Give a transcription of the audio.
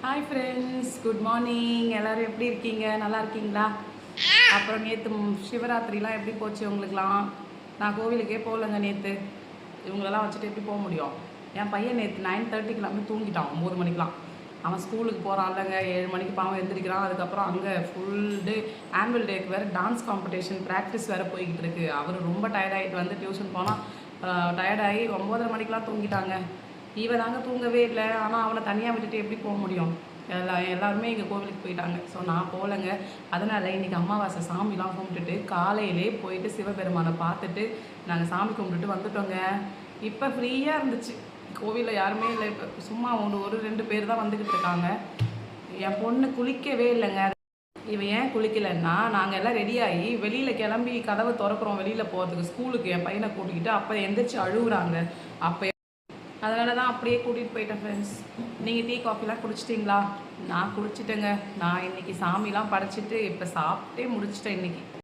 Hi friends, good morning. எல்லோரும் எப்படி இருக்கீங்க? நல்லா இருக்கீங்களா? அப்புறம் நேற்று சிவராத்திரிலாம் எப்படி போச்சு உங்களுக்குலாம்? நான் கோவிலுக்கே போகலங்க நேற்று. இவங்களெல்லாம் வச்சுட்டு எப்படி போக முடியும்? என் பையன் நேற்று 9:30க்கு தூங்கிட்டான். 9 மணிக்கெலாம். அவன் ஸ்கூலுக்கு போகிறான்லங்க. 7 மணிக்கு பாவம் எழுந்திரிக்கிறான். அதுக்கப்புறம் அங்கே ஃபுல் டே ஆனுவல் டேக்கு வேறு டான்ஸ் காம்படிஷன் ப்ராக்டிஸ் வேறு போய்கிட்டு இருக்குது. அவர் ரொம்ப டயர்டாகிட்டு வந்து டியூஷன் போனால் டயர்டாகி 9:30 மணிக்கெலாம் தூங்கிட்டாங்க. இவன் தாங்க தூங்கவே இல்லை. ஆனால் அவனை தனியாக விட்டுட்டு எப்படி போக முடியும்? எல்லாருமே எங்கள் கோவிலுக்கு போயிட்டாங்க. ஸோ நான் போகலைங்க. அதனால் இன்றைக்கி அமாவாசை சாமிலாம் கும்பிட்டுட்டு காலையிலே போயிட்டு சிவபெருமானை பார்த்துட்டு நாங்கள் சாமி கும்பிட்டுட்டு வந்துட்டோங்க. இப்போ ஃப்ரீயாக இருந்துச்சு. கோவிலில் யாருமே இல்லை. இப்போ சும்மா ஒரு 2 பேர் தான் வந்துக்கிட்டு இருக்காங்க. என் பொண்ணு குளிக்கவே இல்லைங்க. இவன் ஏன் குளிக்கலைன்னா, நாங்கள் எல்லாம் ரெடியாகி வெளியில் கிளம்பி கதவை திறக்கிறோம் வெளியில் போகிறதுக்கு ஸ்கூலுக்கு என் பையனை கூட்டிக்கிட்டு. அப்போ எந்திரிச்சு அழுகுறாங்க. அப்போ அதனால தான் அப்படியே கூட்டிகிட்டு போயிட்டேன் ஃப்ரெண்ட்ஸ். நீங்கள் டீ காஃபிலாம் குடிச்சிட்டிங்களா? நான் குடிச்சிட்டேங்க. நான் இன்றைக்கி சாமிலாம் படைச்சிட்டு இப்போ சாப்பிட்டே முடிச்சிட்டேன் இன்றைக்கி.